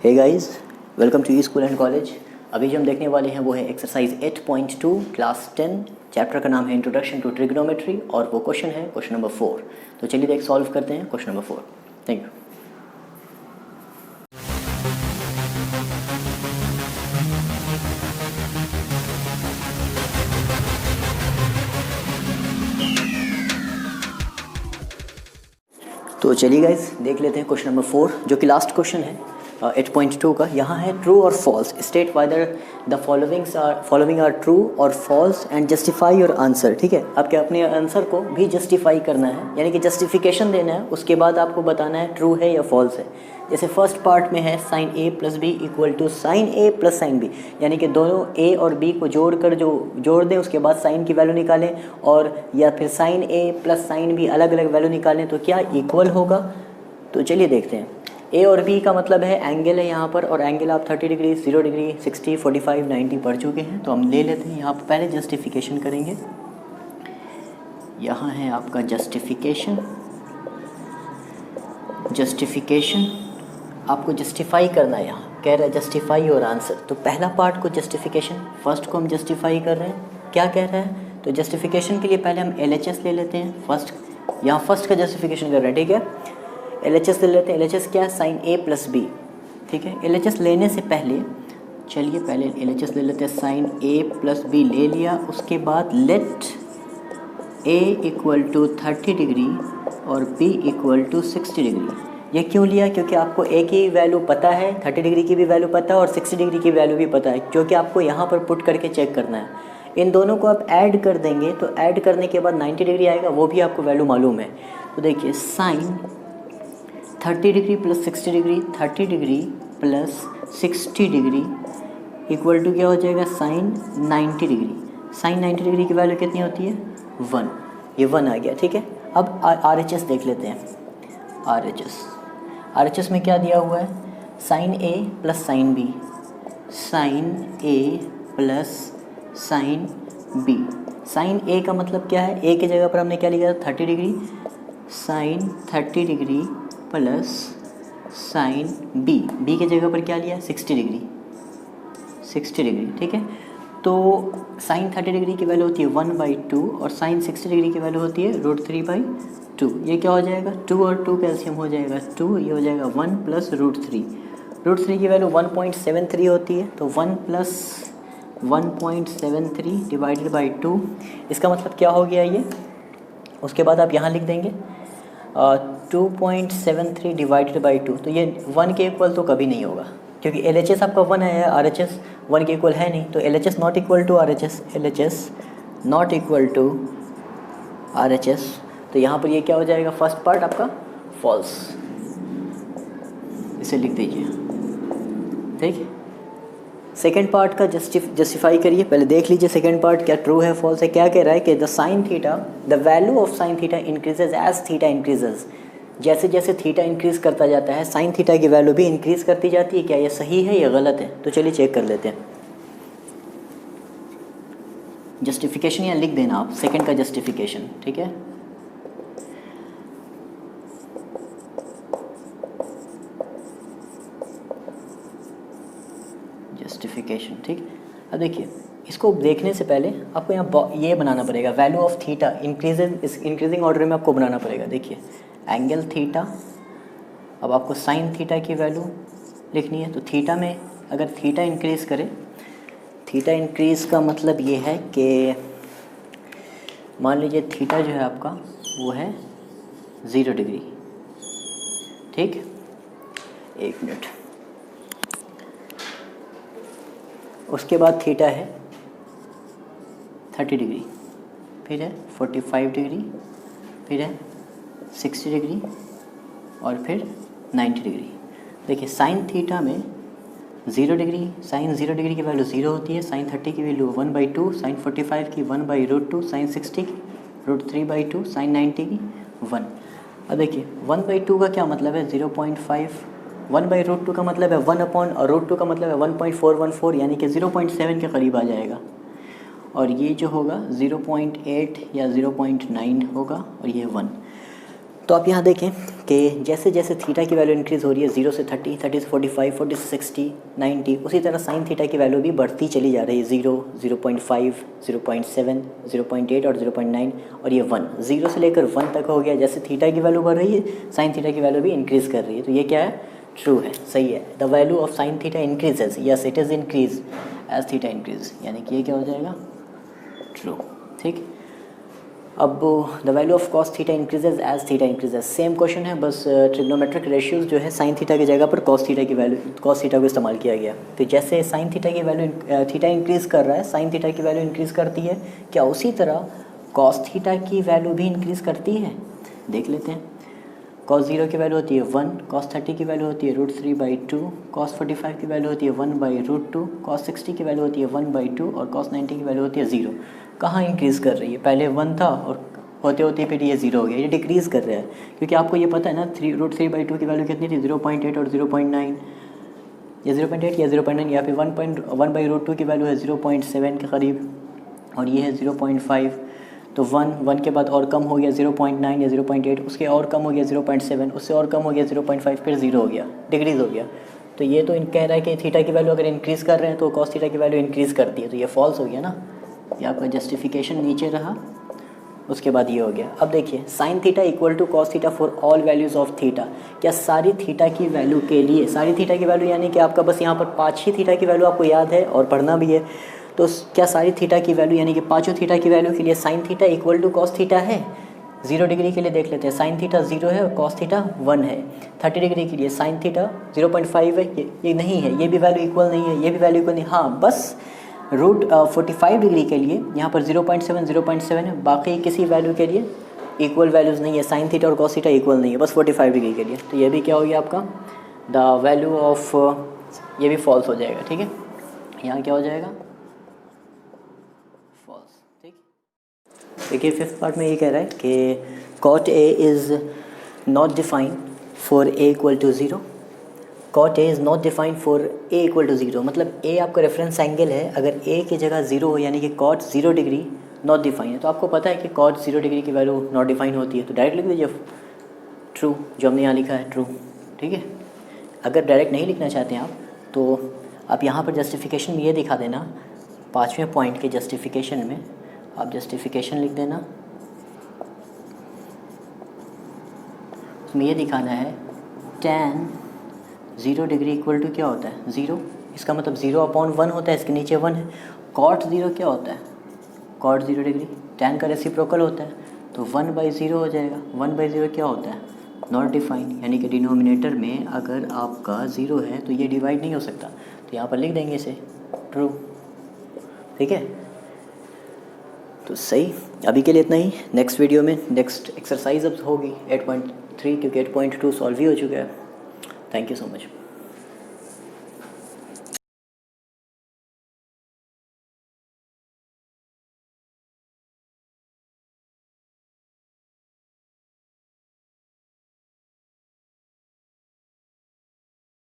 Hey guys, welcome to E school and college. अभी जो हम देखने वाले हैं वो है एक्सरसाइज 8.2 क्लास 10। चैप्टर का नाम है इंट्रोडक्शन टू ट्रिग्नोमेट्री और वो क्वेश्चन है क्वेश्चन नंबर 4। तो चलिए देख सॉल्व करते हैं क्वेश्चन नंबर 4। Thank you. तो चलिए गाइस देख लेते हैं क्वेश्चन नंबर 4 जो कि लास्ट क्वेश्चन है 8.2 का। यहाँ है true or false. State whether the following are true or false and justify your answer. ठीक है, आपके अपने आंसर को भी जस्टिफाई करना है, यानी कि जस्टिफिकेशन देना है। उसके बाद आपको बताना है ट्रू है या फॉल्स है। जैसे फर्स्ट पार्ट में है sine A plus B equal to sine A plus sine B, यानी कि दोनों ए और बी को जोड़कर जो जोड़ दें उसके बाद साइन की वैल्यू निकालें, और या फिर sign A plus sine B अलग अलग वैल्यू निकालें तो क्या इक्वल होगा। तो चलिए देखते हैं। ए और बी का मतलब है एंगल है यहाँ पर, और एंगल आप 30 डिग्री, 0 डिग्री, 60, 45, 90 पढ़ चुके हैं। तो हम ले लेते हैं यहाँ पर, पहले जस्टिफिकेशन करेंगे। यहाँ है आपका जस्टिफिकेशन आपको जस्टिफाई करना है। यहाँ कह रहा है जस्टिफाई योर आंसर। तो पहला पार्ट को जस्टिफिकेशन, फर्स्ट को हम जस्टिफाई कर रहे हैं। क्या कह रहा है, तो जस्टिफिकेशन के लिए पहले हम LHS ले लेते हैं। फर्स्ट, यहाँ फर्स्ट का जस्टिफिकेशन कर रहे हैं। ठीक है, LHS ले लेते हैं। LHS क्या है, साइन ए प्लस बी। ठीक है, LHS लेने से पहले चलिए पहले LHS ले लेते हैं। साइन ए प्लस बी ले लिया, उसके बाद let A equal to 30 degree और बी इक्वल टू 60 डिग्री। ये क्यों लिया, क्योंकि आपको ए की वैल्यू पता है, 30 डिग्री की भी वैल्यू पता है और 60 डिग्री की वैल्यू भी पता है, क्योंकि आपको यहाँ पर पुट करके चेक करना है। इन दोनों को आप ऐड कर देंगे तो ऐड करने के बाद 90 डिग्री आएगा, वो भी आपको वैल्यू मालूम है। तो देखिए sine 30 degree plus 60 degree, 30 degree plus 60 degree equal to क्या हो जाएगा, साइन 90 डिग्री। साइन 90 डिग्री की वैल्यू कितनी होती है, 1। ये 1 आ गया। ठीक है, अब RHS देख लेते हैं। RHS में क्या दिया हुआ है, sine A plus sine B, sign A plus sine B. Sign ए का मतलब क्या है, ए की जगह पर हमने क्या लिखा था, 30 degree, sine 30 degree plus sine B. B की जगह पर क्या लिया, 60 डिग्री, 60 डिग्री। ठीक है, तो साइन 30 डिग्री की वैल्यू होती है 1/2 और साइन 60 डिग्री की वैल्यू होती है √3/2। ये क्या हो जाएगा, 2 और 2 कैल्शियम हो जाएगा 2, ये हो जाएगा 1 प्लस √3। √3 की वैल्यू 1.73 होती है, तो 1 प्लस 1.73 डिवाइडेड बाई 2। इसका मतलब क्या हो गया ये, उसके बाद आप यहाँ लिख देंगे 2.73 डिवाइडेड बाई 2। तो ये 1 के इक्वल तो कभी नहीं होगा, क्योंकि LHS आपका 1 है, RHS 1 के इक्वल है नहीं। तो LHS not equal to RHS, LHS not equal to RHS। तो यहाँ पर ये क्या हो जाएगा, फर्स्ट पार्ट आपका फॉल्स, इसे लिख दीजिए। ठीक है, सेकेंड पार्ट का जस्टिफाई करिए। पहले देख लीजिए सेकेंड पार्ट क्या ट्रू है फॉल्स है। क्या कह रहा है कि the sine theta, the value of sine theta increases as theta increases. जैसे जैसे थीटा इंक्रीज़ करता जाता है साइन थीटा की वैल्यू भी इंक्रीज़ करती जाती है। क्या ये सही है या गलत है, तो चलिए चेक कर लेते हैं। जस्टिफिकेशन यहाँ लिख देना आप, सेकंड का जस्टिफिकेशन। ठीक है, जस्टिफिकेशन। ठीक, अब देखिए इसको देखने से पहले आपको यहाँ ये बनाना पड़ेगा, value of theta increasing order में आपको बनाना पड़ेगा। देखिए एंगल थीटा, अब आपको साइन थीटा की वैल्यू लिखनी है। तो थीटा में अगर थीटा इंक्रीज़ करे, थीटा इंक्रीज़ का मतलब ये है कि मान लीजिए थीटा जो है आपका वो है 0 डिग्री। ठीक, एक मिनट, उसके बाद थीटा है 30 डिग्री, फिर है 45 डिग्री, फिर है 60 डिग्री और फिर 90 डिग्री। देखिए साइन थीटा में 0 डिग्री, साइन 0 डिग्री की वैल्यू 0 होती है, साइन 30 की वैल्यू 1/2, साइन 45 की 1/√2, साइन 60 की √3/2, साइन 90 की 1। अब देखिए 1/2 का क्या मतलब है, 0.5, 1/√2 का मतलब है 1/√2 का मतलब है 1.414, यानी कि 0.7 के करीब आ जाएगा। और ये जो होगा 0.8 या 0.9 होगा, और ये 1। तो आप यहाँ देखें कि जैसे जैसे थीटा की वैल्यू इंक्रीज़ हो रही है 0 से 30, 30 से 45, 40 से 60, 90, उसी तरह साइन थीटा की वैल्यू भी बढ़ती चली जा रही है 0, 0.5, 0.7, 0.8 और 0.9 और ये 1, 0 से लेकर 1 तक हो गया। जैसे थीटा की वैल्यू बढ़ रही है साइन थीटा की वैल्यू भी इंक्रीज़ कर रही है। तो ये क्या है? ट्रू है, सही है। The value of sine theta increases, yes it is increase as theta increase, यानी कि ये क्या हो जाएगा? ट्रू। ठीक, अब the value of cos theta increases as theta increases, same question है, बस ट्रिग्नोमेट्रिक रेशियोज जो है साइन थीटा की जगह पर कॉस थीटा की वैल्यू, कॉस थीटा को इस्तेमाल किया गया। तो जैसे साइन थीटा की वैल्यू थीटा इंक्रीज़ कर रहा है, साइन थीटा की वैल्यू इंक्रीज़ करती है, क्या उसी तरह कॉस थीटा की वैल्यू भी इंक्रीज़ करती है? देख लेते हैं। कॉस 0 की वैल्यू होती है 1, कॉस 30 की वैल्यू होती है √3/2, कॉस 45 की वैल्यू होती है 1/√2, कॉस 60 की वैल्यू होती है 1/2 और कॉस 90 की वैल्यू होती है 0। कहाँ इंक्रीज़ कर रही है? पहले 1 था और होते होते फिर ये 0 हो गया, ये डिक्रीज़ कर रहा है। क्योंकि आपको ये पता है ना, √3/2 की वैल्यू कितनी थी? 0.8 और 0.9, या 0.8 या 0.9, या फिर 1/√2 की वैल्यू है 0.7 के करीब और ये है 0.5। तो 1 के बाद और कम हो गया 0.9 या 0.8, उसके और कम हो गया 0.7, उससे और कम हो गया 0.5, फिर 0 हो गया, डिक्रीज़ हो गया। तो ये तो कह रहा है कि थीटा की वैल्यू अगर इंक्रीज़ कर रहे हैं तो कॉस थीटा की वैल्यू इंक्रीज़ करती है, तो ये फॉल्स हो गया ना। ये आपका जस्टिफिकेशन नीचे रहा, उसके बाद ये हो गया। अब देखिए, sine theta equal to cos theta for all values of theta, क्या सारी थीटा की वैल्यू के लिए, सारी थीटा की वैल्यू यानी कि आपका बस यहाँ पर 5 ही थीटा की वैल्यू आपको याद है और पढ़ना भी है, तो क्या सारी थीटा की वैल्यू यानी कि पाँचों थीटा की वैल्यू के लिए sine theta equal to cos theta है? 0 डिग्री के लिए देख लेते हैं, साइन थीटा 0 है और कॉस थीटा 1 है। 30 डिग्री के लिए साइन थीटा 0.5 है, ये नहीं है, ये भी वैल्यू इक्वल नहीं है, ये भी वैल्यू इक्वल नहीं। हाँ, बस √45 डिग्री के लिए यहाँ पर 0.7 है, बाकी किसी वैल्यू के लिए इक्वल वैल्यूज़ नहीं है, साइन थीटा और कॉस थीटा इक्वल नहीं है, बस 45 डिग्री के लिए। तो ये भी क्या हो गया आपका? द वैल्यू ऑफ, ये भी फॉल्स हो जाएगा। ठीक है, यहाँ क्या हो जाएगा? फॉल्स। ठीक, देखिए फिफ्थ पार्ट में ये कह रहा है कि cot A is not defined for A equal to 0, cot A is not defined for A equal to 0, मतलब A आपका रेफरेंस एंगल है, अगर A की जगह 0 हो यानी कि cot 0 डिग्री नॉट डिफाइन है। तो आपको पता है कि cot 0 डिग्री की वैल्यू नॉट डिफाइन होती है, तो डायरेक्ट लिख दीजिए ट्रू, जो हमने यहाँ लिखा है ट्रू। ठीक है, अगर डायरेक्ट नहीं लिखना चाहते हैं आप तो आप यहाँ पर जस्टिफिकेशन में ये दिखा देना, 5वें पॉइंट के जस्टिफिकेशन में आप जस्टिफिकेशन लिख देना, उसमें ये दिखाना है tan 0 डिग्री इक्वल टू क्या होता है? 0, इसका मतलब 0/1 होता है, इसके नीचे 1 है। cot 0 क्या होता है? cot 0 डिग्री tan का रेसिप्रोकल होता है, तो 1/0 हो जाएगा। 1/0 क्या होता है? नॉट डिफाइंड, यानी कि डिनोमिनेटर में अगर आपका 0 है तो ये डिवाइड नहीं हो सकता, तो यहाँ पर लिख देंगे इसे ट्रू। ठीक है, तो सही, अभी के लिए इतना ही। नेक्स्ट वीडियो में नेक्स्ट एक्सरसाइज अब होगी 8.3, क्योंकि 8.2 सॉल्व ही हो चुका है। Thank you so much.